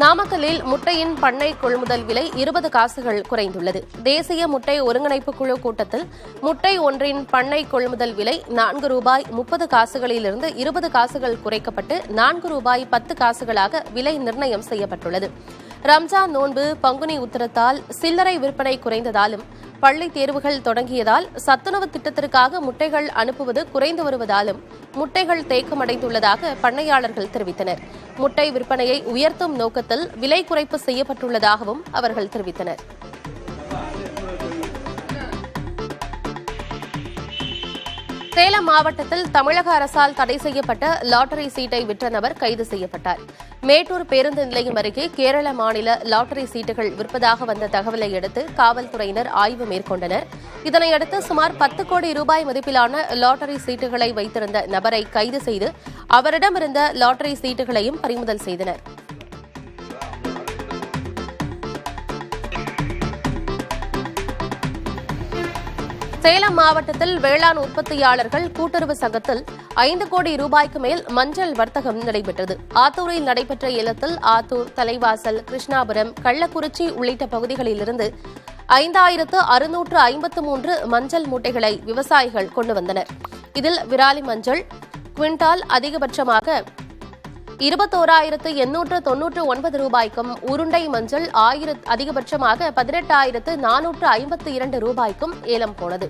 நாமக்கல்லில் முட்டையின் பண்ணை கொள்முதல் விலை 20 காசுகள் குறைந்துள்ளது. தேசிய முட்டை ஒருங்கிணைப்பு குழு கூட்டத்தில் முட்டை ஒன்றின் பண்ணை கொள்முதல் விலை ₹4.30 20 காசுகள் குறைக்கப்பட்டு ₹4.10 விலை நிர்ணயம் செய்யப்பட்டுள்ளது. ரம்ஜான் நோன்பு, பங்குனி உத்திரத்தால் சில்லறை விற்பனை குறைந்ததாலும் பள்ளி தேர்வுகள் தொடங்கியதால் சத்துணவு திட்டத்திற்காக முட்டைகள் அனுப்புவது குறைந்து வருவதாலும் முட்டைகள் தேக்கமடைந்துள்ளதாக பண்ணையாளர்கள் தெரிவித்தனர். முட்டை விற்பனையை உயர்த்தும் நோக்கத்தில் விலை குறைப்பு செய்யப்பட்டுள்ளதாகவும் அவர்கள் தெரிவித்தனர். சேலம் மாவட்டத்தில் தமிழக அரசால் தடை செய்யப்பட்ட லாட்டரி சீட்டை விற்ற நபர் கைது செய்யப்பட்டார். மேட்டூர் பேருந்து நிலையம் அருகே கேரள மாநில லாட்டரி சீட்டுகள் விற்பதாக வந்த தகவலை அடுத்து காவல்துறையினர் ஆய்வு மேற்கொண்டனர். இதனையடுத்து சுமார் 10 கோடி ரூபாய் மதிப்பிலான லாட்டரி சீட்டுகளை வைத்திருந்த நபரை கைது செய்து அவரிடமிருந்த லாட்டரி சீட்டுகளையும் பறிமுதல் செய்தனர். சேலம் மாவட்டத்தில் வேளாண் உற்பத்தியாளர்கள் கூட்டுறவு சங்கத்தில் 5 கோடி ரூபாய்க்கு மேல் மஞ்சள் வர்த்தகம் நடைபெற்றது. ஆத்தூரில் நடைபெற்ற ஏலத்தில் ஆத்தூர், தலைவாசல், கிருஷ்ணாபுரம், கள்ளக்குறிச்சி உள்ளிட்ட பகுதிகளிலிருந்து 5653 மஞ்சள் மூட்டைகளை விவசாயிகள் கொண்டு வந்தனர். இதில் விராலி மஞ்சள் குவிண்டால் அதிகபட்சமாக 21,899 ரூபாய்க்கும், உருண்டை மஞ்சள் அதிகபட்சமாக 18,452 ரூபாய்க்கும் ஏலம் போனது.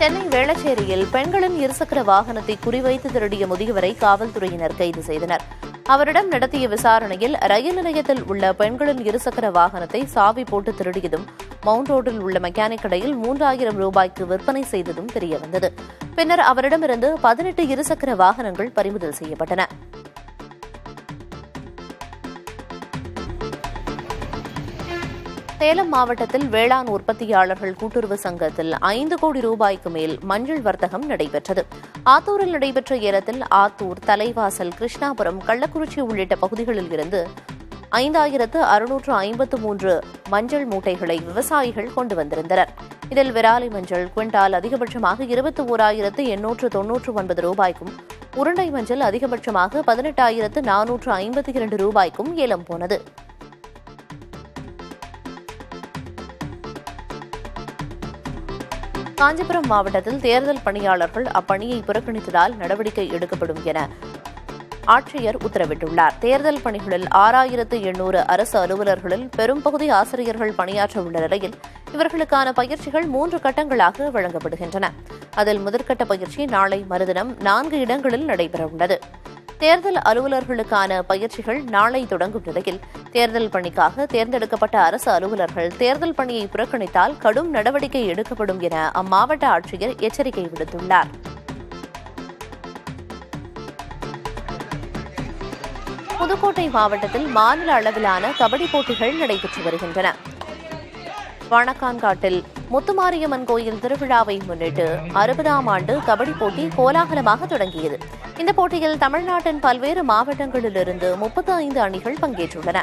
சென்னை வேளச்சேரியில் பெண்களின் இருசக்கர வாகனத்தை குறிவைத்து திருடிய முதியவரை காவல்துறையினர் கைது செய்தனர். அவரிடம் நடத்திய விசாரணையில் ரயில் நிலையத்தில் உள்ள பெண்களின் இருசக்கர வாகனத்தை சாவி போட்டு திருடியதும், மவுண்ட் ரோட்டில் உள்ள மெக்கானிக் கடையில் 3000 ரூபாய்க்கு விற்பனை செய்ததும் தெரியவந்தது. பின்னர் அவரிடமிருந்து 18 இருசக்கர வாகனங்கள் பறிமுதல் செய்யப்பட்டன. சேலம் மாவட்டத்தில் வேளாண் உற்பத்தியாளர்கள் கூட்டுறவு சங்கத்தில் 5 கோடி ரூபாய்க்கு மேல் மஞ்சள் வர்த்தகம் நடைபெற்றது. ஆத்தூரில் நடைபெற்ற ஏலத்தில் ஆத்தூர், தலைவாசல், கிருஷ்ணாபுரம், கள்ளக்குறிச்சி உள்ளிட்ட பகுதிகளில் இருந்து 5653 மஞ்சள் மூட்டைகளை விவசாயிகள் கொண்டு வந்திருந்தனர். இதில் விராலி மஞ்சள் குவிண்டால் அதிகபட்சமாக 21,899 ரூபாய்க்கும், உருண்டை மஞ்சள் அதிகபட்சமாக 18,452 ரூபாய்க்கும் ஏலம் போனது. காஞ்சிபுரம் மாவட்டத்தில் தேர்தல் பணியாளர்கள் அப்பணியை புறக்கணித்ததால் நடவடிக்கை எடுக்கப்படும் என ஆட்சியர் உத்தரவிட்டுள்ளார். தேர்தல் பணிகளில் 6800 அரசு அலுவலர்களில் பெரும்பகுதி ஆசிரியர்கள் பணியாற்ற உள்ள நிலையில் இவர்களுக்கான பயிற்சிகள் 3 கட்டங்களாக வழங்கப்படுகின்றன. அதில் முதற்கட்ட பயிற்சி நாளை மறுதினம் 4 இடங்களில் நடைபெறவுள்ளது. தேர்தல் அலுவலர்களுக்கான பயிற்சிகள் நாளை தொடங்கும் நிலையில் தேர்தல் பணிக்காக தேர்ந்தெடுக்கப்பட்ட அரசு அலுவலர்கள் தேர்தல் பணியை புறக்கணித்தால் கடும் நடவடிக்கை எடுக்கப்படும் என அம்மாவட்ட ஆட்சியர் எச்சரிக்கை விடுத்துள்ளார். புதுக்கோட்டை மாவட்டத்தில் மாநில அளவிலான கபடி போட்டிகள் நடைபெற்று வருகின்றன. வாணக்கான்காட்டில் முத்துமாரியம்மன் கோயில் திருவிழாவை முன்னிட்டு 60ஆம் ஆண்டு கபடி போட்டி கோலாகலமாக தொடங்கியது. இந்த போட்டியில் தமிழ்நாட்டின் பல்வேறு மாவட்டங்களிலிருந்து 35 அணிகள் பங்கேற்றுள்ளன.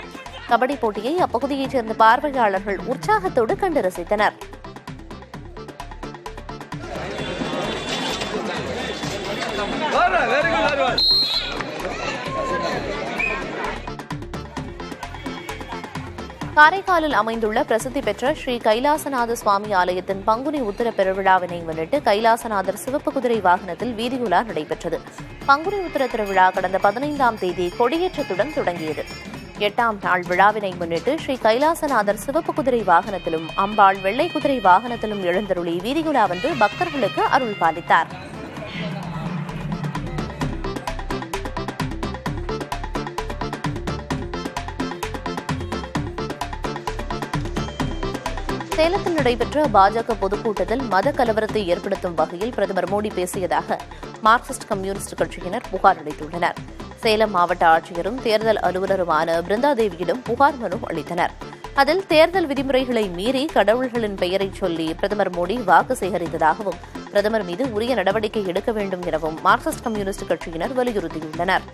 கபடி போட்டியை அப்பகுதியைச் சேர்ந்த பார்வையாளர்கள் உற்சாகத்தோடு கண்டு ரசித்தனர். காரைக்காலில் அமைந்துள்ள பிரசித்தி பெற்ற ஸ்ரீ கைலாசநாத சுவாமி ஆலயத்தின் பங்குனி உத்திர பெருவிழாவினை முன்னிட்டு கைலாசநாதர் சிவப்பு குதிரை வாகனத்தில் வீதியுலா நடைபெற்றது. பங்குனி உத்திர திருவிழா கடந்த 15ஆம் தேதி கொடியேற்றத்துடன் தொடங்கியது. 8ஆம் நாள் விழாவினை முன்னிட்டு ஸ்ரீ கைலாசநாதர் சிவப்பு குதிரை வாகனத்திலும் அம்பாள் வெள்ளை குதிரை வாகனத்திலும் எழுந்தருளி வீதியுலா வந்து பக்தர்களுக்கு அருள் பாலித்தார். சேலத்தில் நடைபெற்ற பாஜக பொதுக்கூட்டத்தில் மத கலவரத்தை ஏற்படுத்தும் வகையில் பிரதமர் மோடி பேசியதாக மார்க்சிஸ்ட் கம்யூனிஸ்ட் கட்சியினர் புகார் அளித்துள்ளனர். சேலம் மாவட்ட ஆட்சியரும் தேர்தல் அலுவலருமான பிருந்தாதேவியிடம் புகார் மனு அளித்தனர். அதில் தேர்தல் விதிமுறைகளை மீறி கடவுள்களின் பெயரை சொல்லி பிரதமர் மோடி வாக்கு சேகரித்ததாகவும் பிரதமர் மீது உரிய நடவடிக்கை எடுக்க வேண்டும் எனவும் மார்க்சிஸ்ட் கம்யூனிஸ்ட் கட்சியினர் வலியுறுத்தியுள்ளனர்.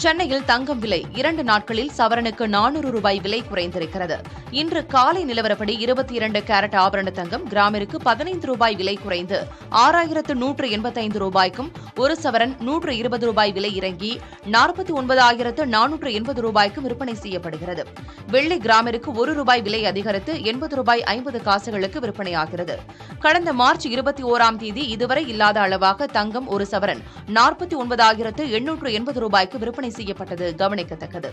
சென்னையில் தங்கம் விலை 2 நாட்களில் சவரனுக்கு 400 ரூபாய் விலை குறைந்திருக்கிறது. இன்று காலை நிலவரப்படி 22 கேரட் ஆபரண தங்கம் கிராமிற்கு 15 ரூபாய் விலை குறைந்து 6185 ரூபாய்க்கும், ஒரு சவரன் 120 ரூபாய் விலை இறங்கி 49480 ரூபாய்க்கும் விற்பனை செய்யப்படுகிறது. வெள்ளி கிராமிற்கு 1 ரூபாய் விலை அதிகரித்து 80 ரூபாய் 50 காசுகளுக்கு விற்பனையாகிறது. கடந்த மார்ச் 21ஆம் தேதி இதுவரை இல்லாத அளவாக தங்கம் ஒரு சவரன் 49880 ரூபாய்க்கு விற்பனை செய்யப்பட்டது கவனிக்கத்தக்கது.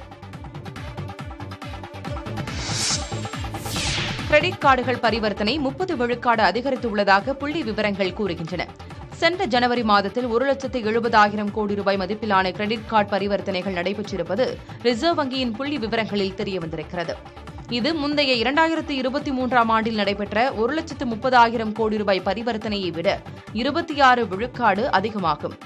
கிரெடிட் கார்டுகள் பரிவர்த்தனை 30 விழுக்காடு அதிகரித்துள்ளதாக புள்ளி விவரங்கள் கூறுகின்றன. சென்ற ஜனவரி மாதத்தில் 1,70,000 கோடி ரூபாய் மதிப்பிலான கிரெடிட் கார்டு பரிவர்த்தனைகள் நடைபெற்றிருப்பது ரிசர்வ் வங்கியின் புள்ளி விவரங்களில் தெரியவந்திருக்கிறது. இது முந்தைய 2023ஆம் ஆண்டில் நடைபெற்ற 1,30,000 கோடி ரூபாய் பரிவர்த்தனையை விட 26 விழுக்காடு அதிகமாகும்.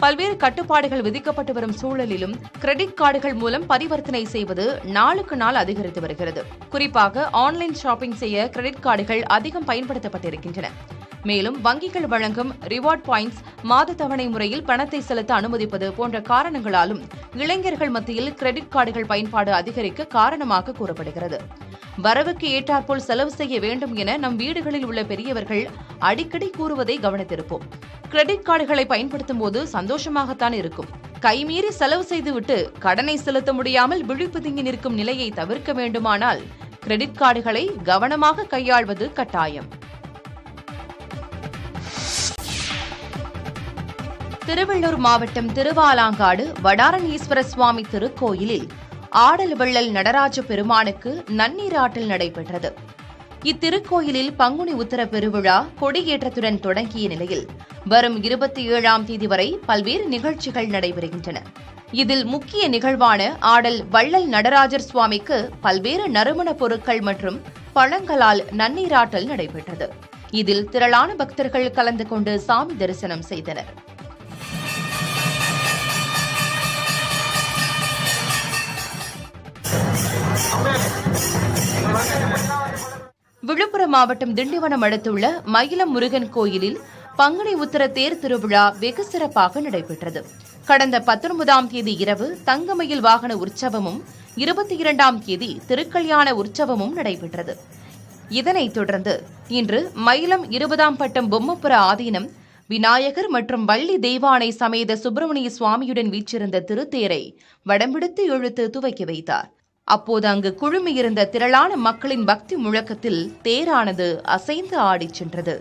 பல்வேறு கட்டுப்பாடுகள் விதிக்கப்பட்டு வரும் சூழலிலும் கிரெடிட் கார்டுகள் மூலம் பரிவர்த்தனை செய்வது நாளுக்கு நாள் அதிகரித்து வருகிறது. குறிப்பாக ஆன்லைன் ஷாப்பிங் செய்ய கிரெடிட் கார்டுகள் அதிகம் பயன்படுத்தப்பட்டிருக்கின்றன. மேலும் வங்கிகள் வழங்கும் ரிவார்ட் பாயிண்ட்ஸ், மாத தவணை முறையில் பணத்தை செலுத்த அனுமதிப்பது போன்ற காரணங்களாலும் இளைஞர்கள் மத்தியில் கிரெடிட் கார்டுகள் பயன்பாடு அதிகரிக்க காரணமாக கூறப்படுகிறது. வரவுக்கு ஏற்றாற்போல் செலவு செய்ய வேண்டும் என நம் வீடுகளில் உள்ள பெரியவர்கள் அடிக்கடி கூறுவதை கவனித்திருப்போம். கிரெடிட் கார்டுகளை பயன்படுத்தும் போது சந்தோஷமாகத்தான் இருக்கும். கைமீறி செலவு செய்துவிட்டு கடனை செலுத்த முடியாமல் விழிப்பு திங்கி நிற்கும் நிலையை தவிர்க்க வேண்டுமானால் கிரெடிட் கார்டுகளை கவனமாக கையாள்வது கட்டாயம். திருவள்ளூர் மாவட்டம் திருவாலாங்காடு வடாரணீஸ்வர சுவாமி திருக்கோயிலில் ஆடல் வள்ளல் நடராஜ பெருமானுக்கு நன்னீராட்டல் நடைபெற்றது. இத்திருக்கோயிலில் பங்குனி உத்தர பெருவிழா கொடியேற்றத்துடன் தொடங்கிய நிலையில் வரும் 27ஆம் தேதி வரை பல்வேறு நிகழ்ச்சிகள் நடைபெறுகின்றன. இதில் முக்கிய நிகழ்வான ஆடல் வள்ளல் நடராஜர் சுவாமிக்கு பல்வேறு நறுமணப் பொருட்கள் மற்றும் பழங்களால் நன்னீராட்டல் நடைபெற்றது. இதில் திரளான பக்தர்கள் கலந்து கொண்டு சாமி தரிசனம் செய்தனர். விழுப்புரம் மாவட்டம் திண்டிவனம் அடுத்துள்ள மயிலம் முருகன் கோயிலில் பங்குனி உத்தர தேர் திருவிழா வெகு சிறப்பாக நடைபெற்றது. கடந்த 19ஆம் தேதி இரவு தங்கமயில் வாகன உற்சவமும் 22ஆம் தேதி திருக்கல்யாண உற்சவமும் நடைபெற்றது. இதனைத் தொடர்ந்து இன்று மயிலம் 20ஆம் பட்டம் பொம்மப்புர ஆதீனம் விநாயகர் மற்றும் வள்ளி தெய்வானை சமேத சுப்பிரமணிய சுவாமியுடன் வீற்றிருந்த திருத்தேரை வடம்பிடித்து இழுத்து துவக்கி வைத்தார். அப்போது அங்கு குழுமியிருந்த திரளான மக்களின் பக்தி முழக்கத்தில் தேரானது அசைந்து ஆடிச் சென்றது.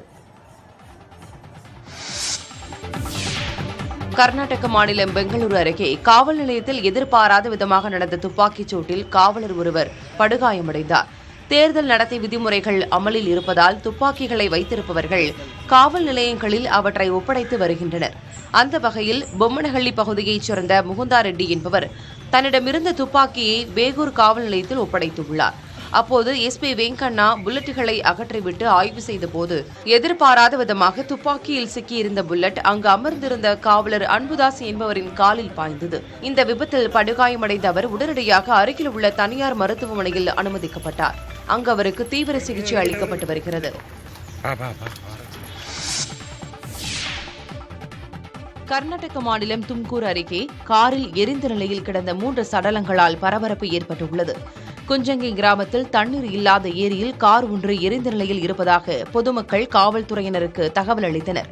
கர்நாடக மாநிலம் பெங்களூரு அருகே காவல் நிலையத்தில் எதிர்பாராத விதமாக நடந்த துப்பாக்கிச் சூட்டில் காவலர் ஒருவர் படுகாயமடைந்தார். தேர்தல் நடத்தை விதிமுறைகள் அமலில் இருப்பதால் துப்பாக்கிகளை வைத்திருப்பவர்கள் காவல் நிலையங்களில் அவற்றை ஒப்படைத்து வருகின்றனர். அந்த வகையில் பொம்மனஹள்ளி பகுதியைச் சேர்ந்த முகுந்தா ரெட்டி என்பவர் தன்னிடமிருந்த துப்பாக்கியை வேகூர் காவல் நிலையத்தில் ஒப்படைத்துள்ளார். அப்போது எஸ்பி வெங்கண்ணா புல்லட்டுகளை அகற்றிவிட்டு ஆய்வு செய்தபோது எதிர்பாராத விதமாக துப்பாக்கியில் சிக்கியிருந்த புல்லட் அங்கு அமர்ந்திருந்த காவலர் அன்புதாஸ் என்பவரின் காலில் பாய்ந்தது. இந்த விபத்தில் படுகாயமடைந்த அவர் உடனடியாக அருகில் உள்ள தனியார் மருத்துவமனையில் அனுமதிக்கப்பட்டார். அங்கு அவருக்கு தீவிர சிகிச்சை அளிக்கப்பட்டு வருகிறது. கர்நாடக மாநிலம் தும்கூர் அருகே காரில் எரிந்த நிலையில் கிடந்த 3 சடலங்களால் பரபரப்பு ஏற்பட்டுள்ளது. குஞ்சங்கை கிராமத்தில் தண்ணீர் இல்லாத ஏரியில் கார் ஒன்று எரிந்த நிலையில் இருப்பதாக பொதுமக்கள் காவல்துறையினருக்கு தகவல் அளித்தனர்.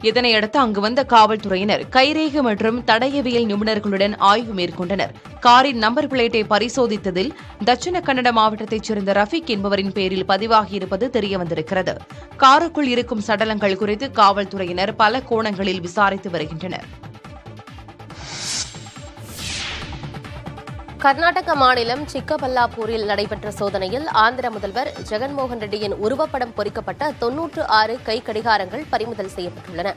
இதனையடுத்து அங்கு வந்த காவல்துறையினர் கைரேகை மற்றும் தடயவியல் நிபுணர்களுடன் ஆய்வு மேற்கொண்டனர். காரின் நம்பர் பிளேட்டை பரிசோதித்ததில் தட்சிண கன்னட மாவட்டத்தைச் சேர்ந்த ரஃபீக் என்பவரின் பேரில் பதிவாகியிருப்பது தெரியவந்திருக்கிறது. காருக்குள் இருக்கும் சடலங்கள் குறித்து காவல்துறையினர் பல கோணங்களில் விசாரித்து வருகின்றனர். கர்நாடக மாநிலம் சிக்கபல்லாப்பூரில் நடைபெற்ற சோதனையில் ஆந்திர முதல்வர் ஜெகன்மோகன் ரெட்டியின் உருவப்படம் பொறிக்கப்பட்ட 96 கை கடிகாரங்கள் பறிமுதல் செய்யப்பட்டுள்ளன.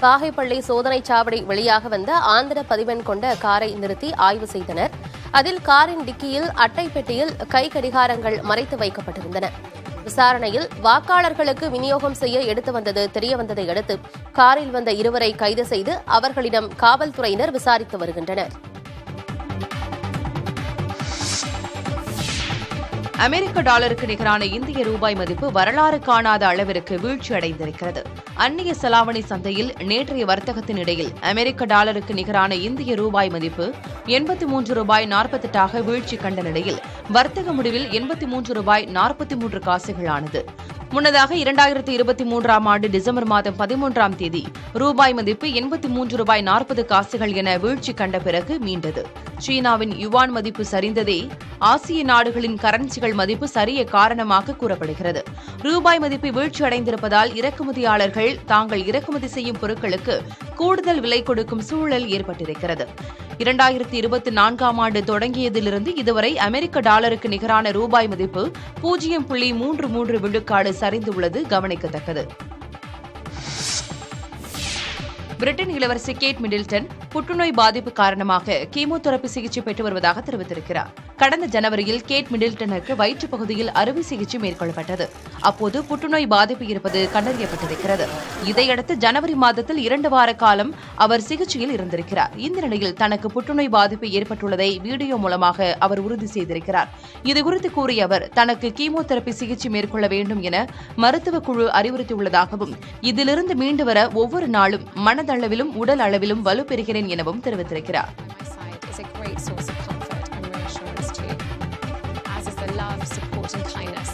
பாகைப்பள்ளி சோதனைச் சாவடி வழியாக வந்த ஆந்திர பதிவெண் கொண்ட காரை நிறுத்தி ஆய்வு செய்தனர். அதில் காரின் டிக்கியில் அட்டை பெட்டியில் கை கடிகாரங்கள் மறைத்து வைக்கப்பட்டிருந்தன. விசாரணையில் வாக்காளர்களுக்கு விநியோகம் செய்ய எடுத்து வந்தது தெரியவந்ததை அடுத்து காரில் வந்த 2 கைது செய்து அவர்களிடம் காவல்துறையினர் விசாரித்து வருகின்றனர். அமெரிக்க டாலருக்கு நிகரான இந்திய ரூபாய் மதிப்பு வரலாறு காணாத அளவிற்கு வீழ்ச்சியடைந்திருக்கிறது. அந்நிய செலாவணி சந்தையில் நேற்றைய வர்த்தகத்தின் இடையில் அமெரிக்க டாலருக்கு நிகரான இந்திய ரூபாய் மதிப்பு 83 ரூபாய் 48 வீழ்ச்சி கண்ட நிலையில் வர்த்தக முடிவில் 83 ரூபாய் 43 காசுகளானது. முன்னதாக 2023ஆம் ஆண்டு டிசம்பர் மாதம் 13ஆம் தேதி ரூபாய் மதிப்பு 83 ரூபாய் 40 காசுகள் என வீழ்ச்சி கண்ட பிறகு மீண்டது. சீனாவின் யுவான் மதிப்பு சரிந்ததே ஆசிய நாடுகளின் கரன்சிகள் மதிப்பு சரிய காரணமாக கூறப்படுகிறது. ரூபாய் மதிப்பு வீழ்ச்சியடைந்திருப்பதால் இறக்குமதியாளர்கள் தாங்கள் இறக்குமதி செய்யும் பொருட்களுக்கு கூடுதல் விலை கொடுக்கும் சூழல் ஏற்பட்டிருக்கிறது. 2024ஆம் ஆண்டு தொடங்கியதிலிருந்து இதுவரை அமெரிக்க டாலருக்கு நிகரான ரூபாய் மதிப்பு 0.33 விழுக்காடு சரிந்துள்ளது கவனிக்கத்தக்கது. பிரிட்டன் இளவரசி கேட் மிடில்டன் புற்றுநோய் பாதிப்பு காரணமாக கீமோதெரபி சிகிச்சை பெற்று வருவதாக தெரிவித்திருக்கிறார். கடந்த ஜனவரியில் கேட் மிடில்டனுக்கு வயிற்றுப் பகுதியில் அறுவை சிகிச்சை மேற்கொள்ளப்பட்டது. அப்போது புற்றுநோய் பாதிப்பு இருப்பது கண்டறியப்பட்டிருக்கிறது. இதையடுத்து ஜனவரி மாதத்தில் 2 வார காலம் அவர் சிகிச்சையில் இருந்திருக்கிறார். இந்த நிலையில் தனக்கு புற்றுநோய் பாதிப்பு ஏற்பட்டுள்ளதை வீடியோ மூலமாக அவர் உறுதி செய்திருக்கிறார். இதுகுறித்து கூறிய அவர் தனக்கு கீமோதெரபி சிகிச்சை மேற்கொள்ள வேண்டும் என மருத்துவ குழு அறிவுறுத்தியுள்ளதாகவும் இதிலிருந்து மீண்டு வர ஒவ்வொரு நாளும் மனதளவிலும் உடல் அளவிலும் வலுப்பெறுகிறேன் எனவும் தெரிவித்திருக்கிறார். Is a great source of comfort and reassurance too, as is the love, support and kindness